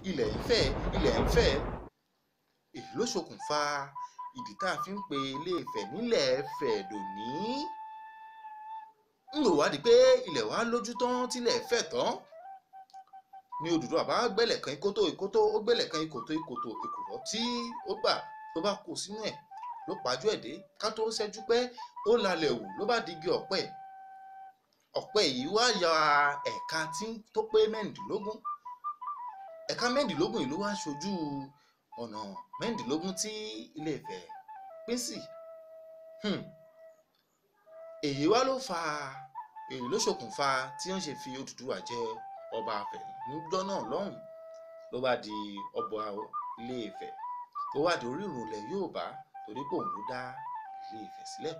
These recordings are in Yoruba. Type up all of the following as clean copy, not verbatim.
ilẹ̀ ń fẹ́ èyí ló ṣokùnfà ìdí tá a fi ń pe Ilé-Ifẹ̀ nílẹ̀ Ifẹ̀ dòní. ń lò wá di pé ilẹ̀ wa lójú tán tílẹ̀ fẹ̀ tán ni Odùduwà bá gbẹ́lẹ̀ kan ìkòtò ó gbẹ́lẹ̀ kan ìkòtò èkùrọ́ tí ó gbà ló bá kó sínú ẹ̀ ló pàjọ́ ẹ̀ dé ká tó ṣẹ́jú pé ó lalẹ̀ wù ló bá digi ọ̀pẹ yìí wá ya ẹ̀ka tó pé mẹ́rìndínlógún ẹ̀ka mẹ́rìndínlógún yìí ló wá ṣojú ọ̀nà mẹ́rìndínlógún tí Ilé-Ifẹ̀ pín sí. èyí ló ṣokùnfà tí wọ́n ṣe fi Odùduwà jẹ ọba Ifẹ̀ níjọ́ náà lọ́hùn ló bá di ọba Ilé-Ifẹ̀ ó wá di orírun ilẹ̀ Yorùbá torí pé òun ló dá Ilé-Ifẹ̀ sílẹ̀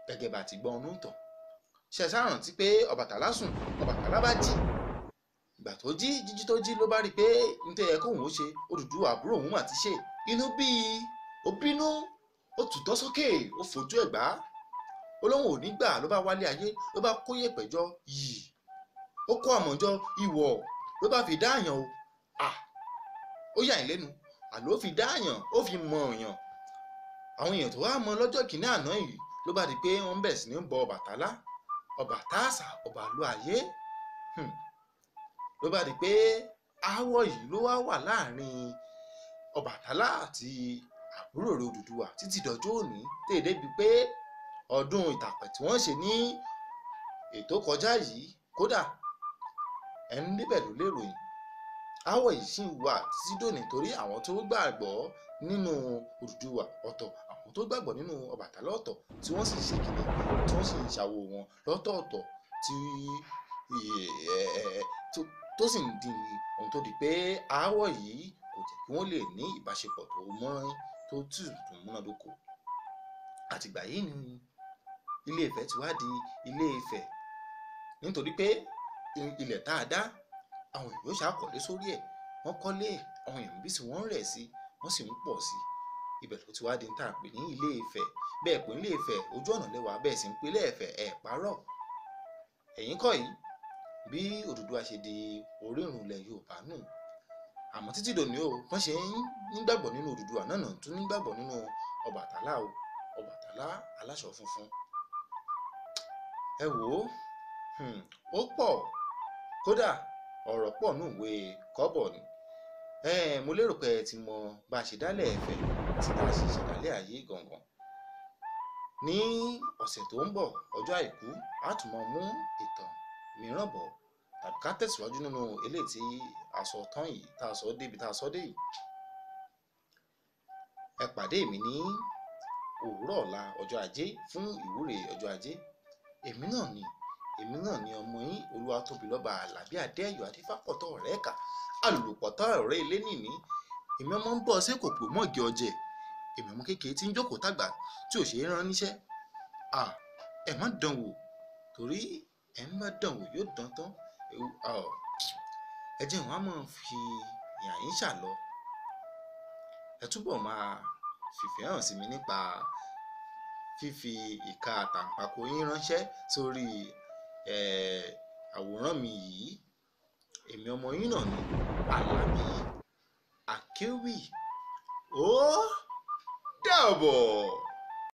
gẹ́gẹ́ bá ti gbọ́ ọ̀nù tán. ṣe ṣàrántí pé Ọbàtálá sùn Ọbàtálá bá jí ìgbà tó jí jíjí tó jí ló bá rí i pé nítorí ẹ kóun ó ṣe Odùduwà àbúrò òun mà ti ṣe inú bíi ó bínú ó tùtọ́ sókè ó fojú ẹ̀ gbá ó lóun ò ní gbà ló bá wálé ayé ló bá kó yèpẹ̀ jọ yìí ó kó àmọ̀jọ ìwọ̀ ló bá fi dáàyàn o ó yà ń lẹ́nu àló fi dáàyàn ó fi mọ èèyàn àwọn èèyàn tó wá mọ lọ́jọ́ kìíní àná yìí ló bá di pé wọ́n bẹ̀rẹ̀ sí ní bọ Ọbàtálá Ọbàtásà ọba ìlú ayé ló bá di pé aáwọ̀ yìí ló wà láàrin Ọbàtálá àti àbúrò rẹ̀ Odùduwà títí dọjọ́ òní tèdè bíi pé ọdún ìtàpẹ̀ tí wọ́n ṣe ní ètò kọjá yìí kódà ẹni níbẹ̀ ló lérò yìí aáwọ̀ yìí sì wà títí dòní torí àwọn tó gbàgbọ́ nínú Odùduwà ọ̀tọ̀ àwọn tó gbàgbọ́ nínú Ọbàtálá ọ̀tọ̀ tí wọ́n sì ṣe kìnnì tí wọ́n sì ń ṣàwò wọn lọ́tọ̀ọ̀tọ̀ tó sì ń di ohun tó di pé aáwọ̀ yìí kò jẹ́ kí wọ́n lè ní ìbáṣepọ̀ tó mọ́rin tó múnádóko. àtìgbà yìí ni Ilé-Ifẹ̀ ti wá di Ilé-Ifẹ̀ nítorí pé ilẹ̀ tá a dá àwọn èèyàn ṣàkọlé sórí ẹ̀ wọ́n kọ́lé àwọn èèyàn bí sì wọ́n rẹ̀ sí wọ́n sì ń pọ̀ sí ibẹ̀ ló ti wá di ní tá a pè ní Ilé-Ifẹ̀ bẹ́ẹ̀ pé Ilé-Ifẹ̀ ojú ọ̀nà lẹ́wà bẹ́ẹ̀ sì ń pe Ilé-Ifẹ̀ ẹ̀ parọ́ ẹ̀yìn kọ́ yìí bí Odùduwà ṣe di orírun ilẹ̀ Yorùbá nù àmọ́ títí dòní o wọ́n ṣe ń nígbàgbọ́ nínú Odùduwà náà tún nígbàgbọ́ nínú Ọbàtálá o Ọbàtálá aláṣọ funfun. ẹ wò ó pọ̀ kódà ọ̀rọ̀ pọ̀ nù ìwé kọ́bọ̀ ni mo lérò pé ẹ ti mọ bá a ṣe dálẹ̀ Ifẹ̀ tí bá a ṣe ṣẹ̀dálẹ̀ ayé gangan. ní ọ̀sẹ̀ tó ń bọ̀ ọjọ́ àìkú a tún máa mú ìtàn mìíràn bọ̀ tàbí ká tẹ̀síwájú nínú eléyìí tí a sọ tán yìí tá a sọ débi tá a sọ dé yìí. ẹ pàdé mi ní òwúrọ̀ ọ̀la ọjọ́ ajé fún ìwúre ọjọ́ ajé. èmi náà ni ọmọ yín Olúwatóbilọ́ba Àlàbí Adéyọ̀ Adífápọ̀tọ́ ọ̀rẹ́ ẹ̀ka alùpùpọ̀tọ́ ọ̀rẹ́ ilé nìní. èmi ọmọ ń bọ̀ ṣé kò pò mọ́ọ̀gì ọjẹ́ èmi ọmọ kékeré tí ń jókòó tàgbà tí ò ṣe é rán níṣẹ́. ẹ má dán wò torí ẹ ń bá dán wò yóò dán tán. ẹ jẹ́ wọn á máa fi ìyà yín ṣàlọ. ẹ túbọ̀ máa fìfẹ́ hàn sí mi nípa fífi ìka àtàǹpàkò yín ránṣẹ́ sórí àwòrán mi yìí. èmi ọmọ yín náà ni Àlàbí Akéwì. Ó dàbọ̀.